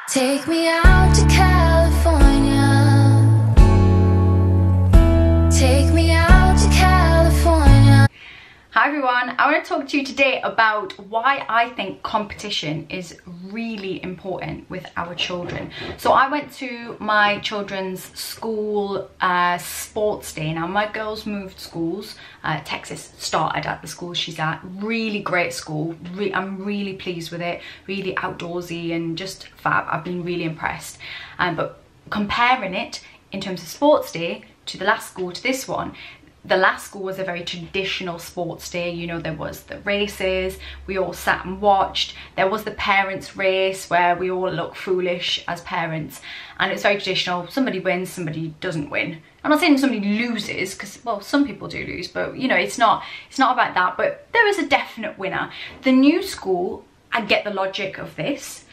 Take me out to California. Take me out to California. Hi everyone, I want to talk to you today about why I think competition is really important with our children. So I went to my children's school sports day. Now my girls moved schools. Texas started at the school she's at. Really great school. I'm really pleased with it. Really outdoorsy and just fab. I've been really impressed. But comparing it in terms of sports day to the last school to this one, the last school was a very traditional sports day. You know, there was the races, we all sat and watched. There was the parents race where we all look foolish as parents, and it's very traditional. Somebody wins, somebody doesn't win. I'm not saying somebody loses, because, well, some people do lose, but you know, it's not about that. But there is a definite winner. The new school, I get the logic of this,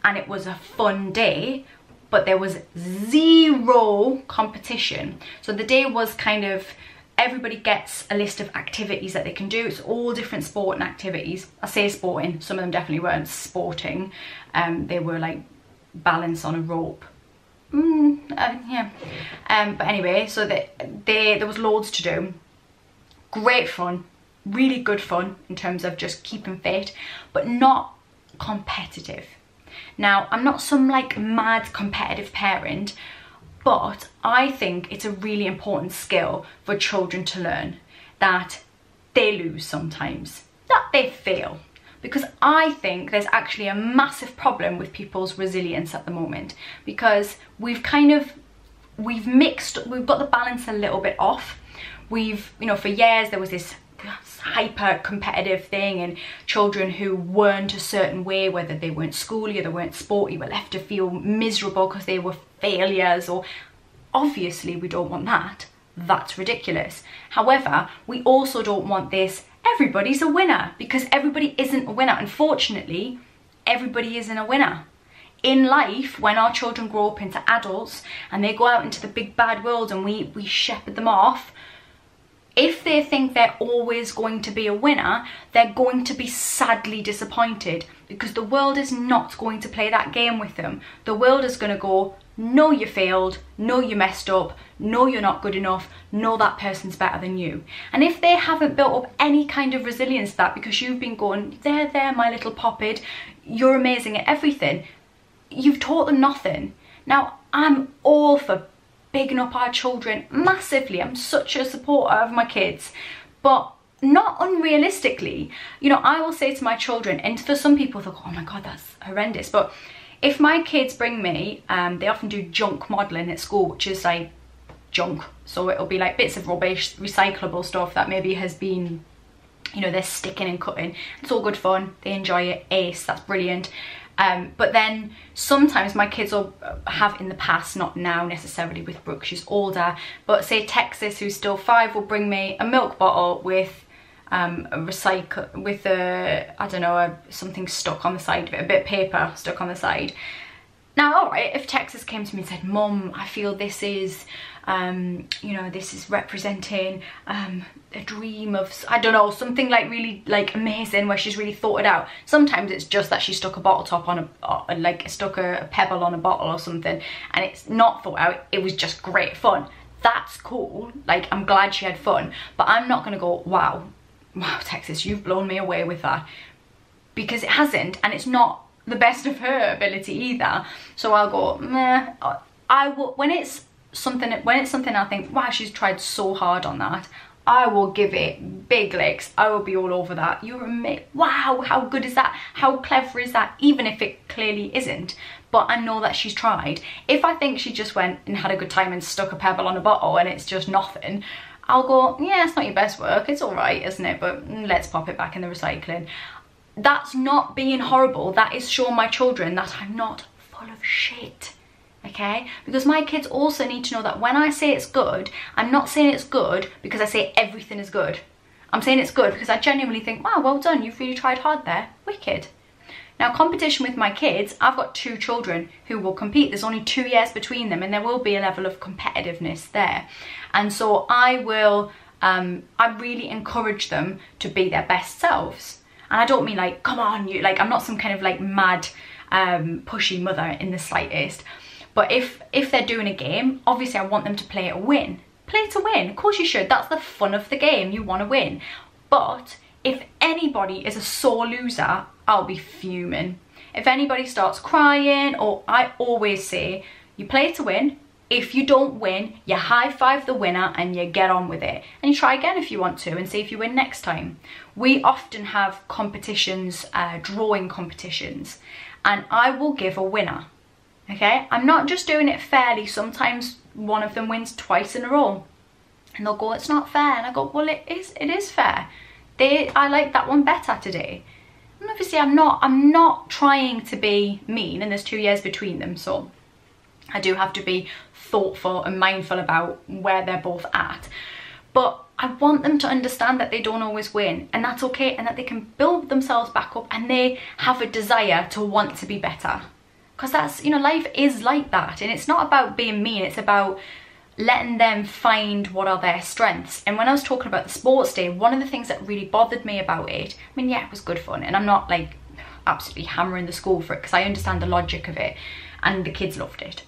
and it was a fun day, but there was zero competition. So the day was kind of, everybody gets a list of activities that they can do. It's all different sporting activities. I say sporting, some of them definitely weren't sporting. They were like balance on a rope. Yeah. But anyway, so there was loads to do. Great fun, really good fun in terms of just keeping fit, but not competitive. Now, I'm not some like mad competitive parent, but I think it's a really important skill for children to learn, that they lose sometimes, that they fail. Because I think there's actually a massive problem with people's resilience at the moment, because we've got the balance a little bit off. You know, for years there was this hyper competitive thing, and children who weren't a certain way, whether they weren't schooly or they weren't sporty, were left to feel miserable because they were failures. Or obviously we don't want that. That's ridiculous. However, we also don't want this everybody's a winner, because everybody isn't a winner. Unfortunately, everybody isn't a winner. In life, when our children grow up into adults and they go out into the big bad world and we shepherd them off, if they think they're always going to be a winner, they're going to be sadly disappointed, because the world is not going to play that game with them. The world is going to go, no, you failed, no, you messed up, no, you're not good enough, no, that person's better than you. And if they haven't built up any kind of resilience to that, because you've been going, there, my little poppet, you're amazing at everything, you've taught them nothing. Now, I'm all for bigging up our children massively. I'm such a supporter of my kids, but not unrealistically. You know, I will say to my children, and for some people they'll go, oh my god, that's horrendous, but if my kids bring me, they often do junk modelling at school, which is like junk, so it'll be like bits of rubbish, recyclable stuff that maybe has been, you know, they're sticking and cutting. It's all good fun, they enjoy it, ace, that's brilliant. But then sometimes my kids will have in the past, not now necessarily with Brooke, she's older, but say Texas, who's still 5, will bring me a milk bottle with something stuck on the side of it, a bit of paper stuck on the side. Now, all right, if Texas came to me and said, Mum, I feel this is, you know, this is representing a dream of, I don't know, something like really like amazing where she's really thought it out. Sometimes it's just that she stuck a bottle top on stuck a pebble on a bottle or something, and it's not thought out, it was just great fun. That's cool, like I'm glad she had fun, but I'm not gonna go, wow, Texas, you've blown me away with that, because it hasn't, and it's not the best of her ability either. So I'll go, meh. I will, when it's something I think, wow, she's tried so hard on that, I will give it big licks. I will be all over that. You're amazing. Wow, how good is that? How clever is that? Even if it clearly isn't, but I know that she's tried. If I think she just went and had a good time and stuck a pebble on a bottle and it's just nothing, I'll go, yeah, it's not your best work, it's all right, isn't it? But let's pop it back in the recycling. That's not being horrible. That is showing my children that I'm not full of shit, okay? Because my kids also need to know that when I say it's good, I'm not saying it's good because I say everything is good. I'm saying it's good because I genuinely think, wow, well done, you've really tried hard there, wicked. Now, competition with my kids, I've got 2 children who will compete. There's only 2 years between them, and there will be a level of competitiveness there. And so I really encourage them to be their best selves. And I don't mean like, come on, you, like, I'm not some kind of like mad pushy mother in the slightest. But if they're doing a game, obviously I want them to play to win. Play to win, of course you should. That's the fun of the game, you want to win. But if anybody is a sore loser, I'll be fuming. If anybody starts crying, or I always say, you play to win. If you don't win, you high five the winner and you get on with it. And you try again if you want to and see if you win next time. We often have competitions, drawing competitions, and I will give a winner. Okay, I'm not just doing it fairly. Sometimes one of them wins twice in a row and they'll go, it's not fair. And I go, well, it is fair. I like that one better today. And obviously I'm not trying to be mean, and there's 2 years between them, so I do have to be thoughtful and mindful about where they're both at. But I want them to understand that they don't always win, and that's okay, and that they can build themselves back up, and they have a desire to want to be better. Because that's, you know, life is like that, and it's not about being mean, it's about letting them find what are their strengths. And when I was talking about the sports day, one of the things that really bothered me about it, I mean, yeah, it was good fun, and I'm not like absolutely hammering the school for it, because I understand the logic of it, and the kids loved it.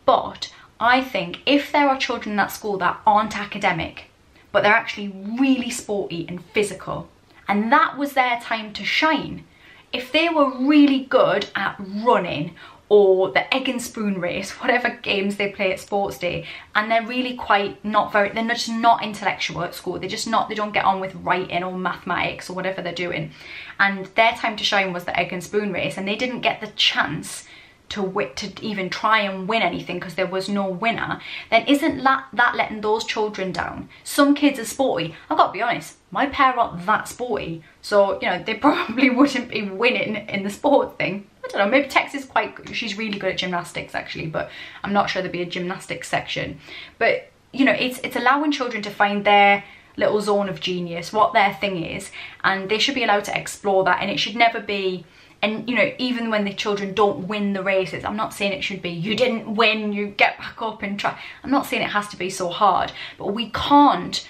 But I think if there are children in that school that aren't academic, but they're actually really sporty and physical, and that was their time to shine. If they were really good at running, or the egg and spoon race, whatever games they play at sports day, and they're really they're just not intellectual at school, they don't get on with writing or mathematics or whatever they're doing, and their time to shine was the egg and spoon race, and they didn't get the chance to even try and win anything because there was no winner, then isn't that letting those children down? Some kids are sporty. I've got to be honest, my pair aren't that sporty, so, you know, they probably wouldn't be winning in the sport thing. I don't know, maybe Tex is she's really good at gymnastics actually, but I'm not sure there'd be a gymnastics section. But, you know, it's allowing children to find their little zone of genius, what their thing is, and they should be allowed to explore that, and it should never be. And, you know, even when the children don't win the races, I'm not saying it should be, you didn't win, you get back up and try. I'm not saying it has to be so hard, but we can't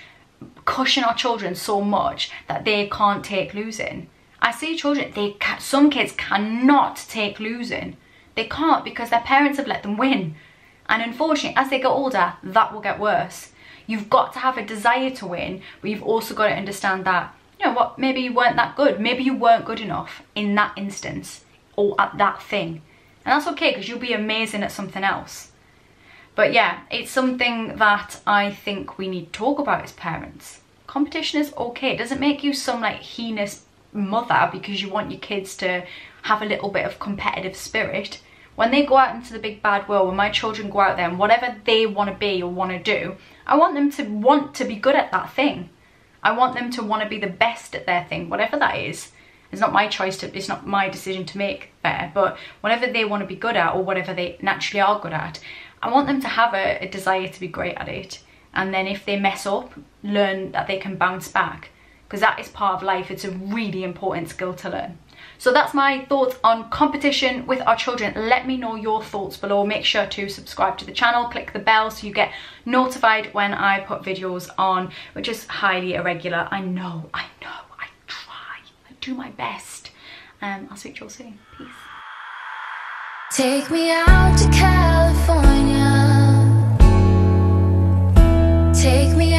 cushion our children so much that they can't take losing. I see children, some kids cannot take losing. They can't, because their parents have let them win. And unfortunately, as they get older, that will get worse. You've got to have a desire to win, but you've also got to understand that, you know what, maybe you weren't that good. Maybe you weren't good enough in that instance or at that thing. And that's okay, because you'll be amazing at something else. But yeah, it's something that I think we need to talk about as parents. Competition is okay. It doesn't make you some like heinous mother because you want your kids to have a little bit of competitive spirit. When they go out into the big bad world, when my children go out there and whatever they want to be or want to do, I want them to want to be good at that thing. I want them to want to be the best at their thing, whatever that is. It's not my choice it's not my decision to make there, but whatever they want to be good at or whatever they naturally are good at, I want them to have a desire to be great at it. And then if they mess up, learn that they can bounce back, because that is part of life. It's a really important skill to learn. So that's my thoughts on competition with our children. Let me know your thoughts below. Make sure to subscribe to the channel, click the bell so you get notified when I put videos on, which is highly irregular. I know, I try, I do my best. I'll speak to you all soon. Peace. Take me out to California. Take me